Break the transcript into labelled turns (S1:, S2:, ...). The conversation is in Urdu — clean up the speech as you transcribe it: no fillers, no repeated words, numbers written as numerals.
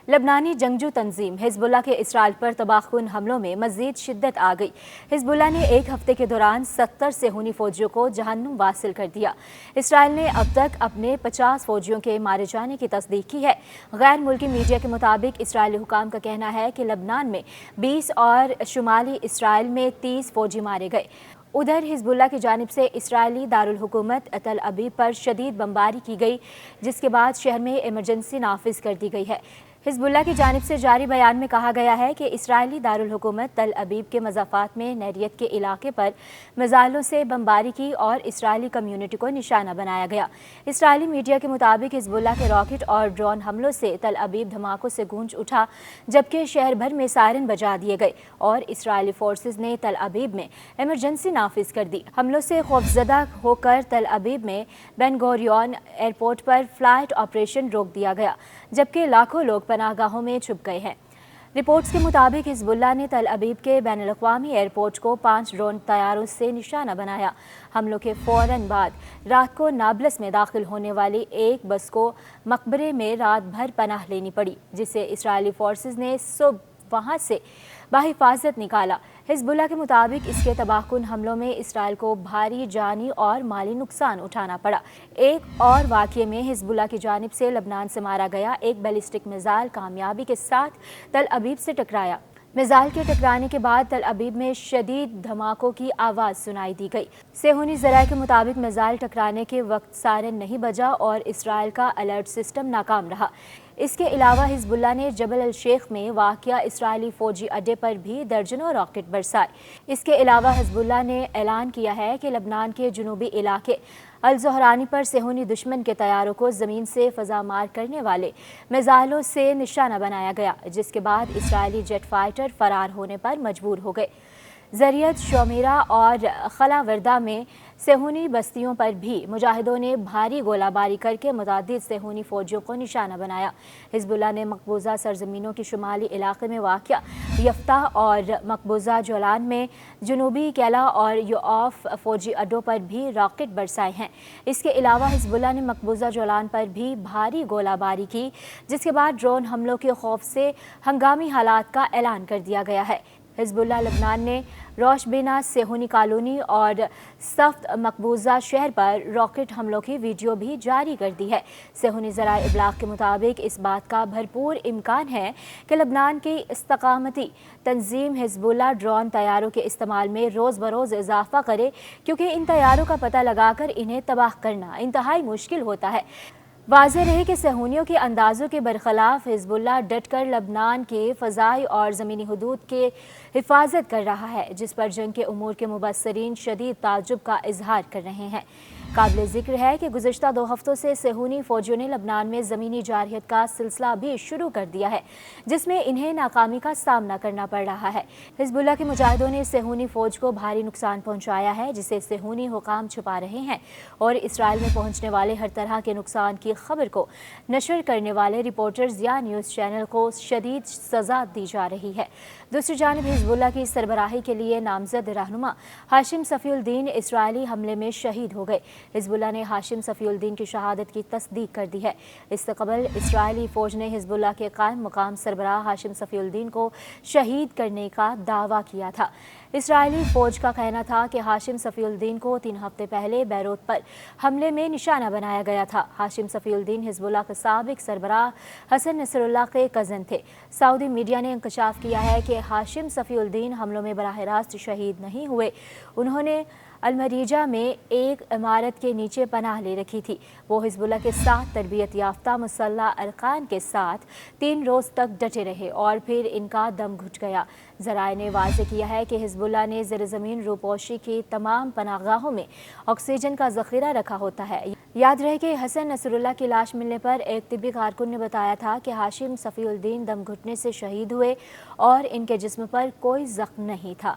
S1: لبنانی جنگجو تنظیم حزب اللہ کے اسرائیل پر تباہ کن حملوں میں مزید شدت آ گئی۔ حزب اللہ نے ایک ہفتے کے دوران 70 صہیونی فوجیوں کو جہنم واصل کر دیا۔ اسرائیل نے اب تک اپنے 50 فوجیوں کے مارے جانے کی تصدیق کی ہے۔ غیر ملکی میڈیا کے مطابق اسرائیلی حکام کا کہنا ہے کہ لبنان میں 20 اور شمالی اسرائیل میں 30 فوجی مارے گئے۔ ادھر حزب اللہ کی جانب سے اسرائیلی دارالحکومت تل ابیب پر شدید بمباری کی گئی، جس کے بعد شہر میں ایمرجنسی نافذ کر دی گئی ہے۔ حزب اللہ کی جانب سے جاری بیان میں کہا گیا ہے کہ اسرائیلی دارالحکومت تل ابیب کے مضافات میں نیریت کے علاقے پر میزائلوں سے بمباری کی اور اسرائیلی کمیونٹی کو نشانہ بنایا گیا۔ اسرائیلی میڈیا کے مطابق حزب اللہ کے راکٹ اور ڈرون حملوں سے تل ابیب دھماکوں سے گونج اٹھا، جبکہ شہر بھر میں سائرن بجا دیے گئے اور اسرائیلی فورسز نے تل ابیب میں ایمرجنسی نافذ کر دی۔ حملوں سے خوفزدہ ہو کر تل ابیب میں بن گوریون ایئرپورٹ پر فلائٹ آپریشن روک دیا گیا، جبکہ لاکھوں لوگ پناہ گاہوں میں چھپ گئے ہیں۔ رپورٹس کے مطابق حزب اللہ نے تل ابیب کے بین الاقوامی ایئرپورٹ کو 5 ڈرون طیاروں سے نشانہ بنایا۔ حملوں کے فوراً بعد رات کو نابلس میں داخل ہونے والی ایک بس کو مقبرے میں رات بھر پناہ لینی پڑی، جسے اسرائیلی فورسز نے صبح وہاں سے بحفاظت نکالا۔ حزب اللہ کے مطابق اس کے تباہ کن حملوں میں اسرائیل کو بھاری جانی اور مالی نقصان اٹھانا پڑا۔ ایک اور واقعے میں حزب اللہ کی جانب سے لبنان سے مارا گیا ایک بیلسٹک میزائل کامیابی کے ساتھ تل ابیب سے ٹکرایا۔ میزائل کے ٹکرانے کے بعد تل ابیب میں شدید دھماکوں کی آواز سنائی دی گئی۔ صہیونی ذرائع کے مطابق میزائل ٹکرانے کے وقت سائرن نہیں بجا اور اسرائیل کا الرٹ سسٹم ناکام رہا۔ اس کے علاوہ حزب اللہ نے جبل الشیخ میں واقع اسرائیلی فوجی اڈے پر بھی درجنوں راکٹ برسائے۔ اس کے علاوہ حزب اللہ نے اعلان کیا ہے کہ لبنان کے جنوبی علاقے الزہرانی پر صہیونی دشمن کے طیاروں کو زمین سے فضا مار کرنے والے میزائلوں سے نشانہ بنایا گیا، جس کے بعد اسرائیلی جیٹ فائٹر فرار ہونے پر مجبور ہو گئے۔ زریعت شومیرہ اور خلا وردہ میں صہیونی بستیوں پر بھی مجاہدوں نے بھاری گولہ باری کر کے متعدد صہیونی فوجیوں کو نشانہ بنایا۔ حزب اللہ نے مقبوضہ سرزمینوں کے شمالی علاقے میں واقع یفتح اور مقبوضہ جولان میں جنوبی کیلا اور یوآف فوجی اڈوں پر بھی راکٹ برسائے ہیں۔ اس کے علاوہ حزب اللہ نے مقبوضہ جولان پر بھی بھاری گولہ باری کی، جس کے بعد ڈرون حملوں کے خوف سے ہنگامی حالات کا اعلان کر دیا گیا ہے۔ حزب اللہ لبنان نے روش بینا صہیونی کالونی اور سفت مقبوضہ شہر پر راکٹ حملوں کی ویڈیو بھی جاری کر دی ہے۔ صہیونی ذرائع ابلاغ کے مطابق اس بات کا بھرپور امکان ہے کہ لبنان کی استقامتی تنظیم حزب اللہ ڈرون طیاروں کے استعمال میں روز بروز اضافہ کرے، کیونکہ ان طیاروں کا پتہ لگا کر انہیں تباہ کرنا انتہائی مشکل ہوتا ہے۔ واضح رہے کہ صہیونیوں کے اندازوں کے برخلاف حزب اللہ ڈٹ کر لبنان کے فضائی اور زمینی حدود کے حفاظت کر رہا ہے، جس پر جنگ کے امور کے مبصرین شدید تعجب کا اظہار کر رہے ہیں۔ قابل ذکر ہے کہ گزشتہ 2 ہفتوں سے صہیونی فوجیوں نے لبنان میں زمینی جارحیت کا سلسلہ بھی شروع کر دیا ہے، جس میں انہیں ناکامی کا سامنا کرنا پڑ رہا ہے۔ حزب اللہ کے مجاہدوں نے صہیونی فوج کو بھاری نقصان پہنچایا ہے، جسے صہیونی حکام چھپا رہے ہیں، اور اسرائیل میں پہنچنے والے ہر طرح کے نقصان کی خبر کو نشر کرنے والے رپورٹرز یا نیوز چینل کو شدید سزا دی جا رہی ہے۔ دوسری جانب حزب اللہ کی سربراہی کے لیے نامزد رہنما ہاشم صفی الدین اسرائیلی حملے میں شہید ہو گئے۔ حزب اللہ نے ہاشم صفی الدین کی شہادت کی تصدیق کر دی ہے۔ اس سے قبل اسرائیلی فوج نے حزب اللہ کے قائم مقام سربراہ ہاشم صفی الدین کو شہید کرنے کا دعویٰ کیا تھا۔ اسرائیلی فوج کا کہنا تھا کہ ہاشم صفی الدین کو 3 ہفتے پہلے بیروت پر حملے میں نشانہ بنایا گیا تھا۔ ہاشم صفی الدین حزب اللہ کے سابق سربراہ حسن نصر اللہ کے کزن تھے۔ سعودی میڈیا نے انکشاف کیا ہے کہ ہاشم صفی الدین حملوں میں براہ راست شہید نہیں ہوئے، انہوں نے المریجہ میں ایک عمارت کے نیچے پناہ لے رکھی تھی۔ وہ حزب اللہ کے ساتھ تربیت یافتہ مسلح ارکان کے ساتھ 3 روز تک ڈٹے رہے اور پھر ان کا دم گھٹ گیا۔ ذرائع نے واضح کیا ہے کہ حزب اللہ نے زیر زمین روپوشی کی تمام پناہ گاہوں میں آکسیجن کا ذخیرہ رکھا ہوتا ہے۔ یاد رہے کہ حسن نصر اللہ کی لاش ملنے پر ایک طبی کارکن نے بتایا تھا کہ ہاشم صفی الدین دم گھٹنے سے شہید ہوئے اور ان کے جسم پر کوئی زخم نہیں تھا۔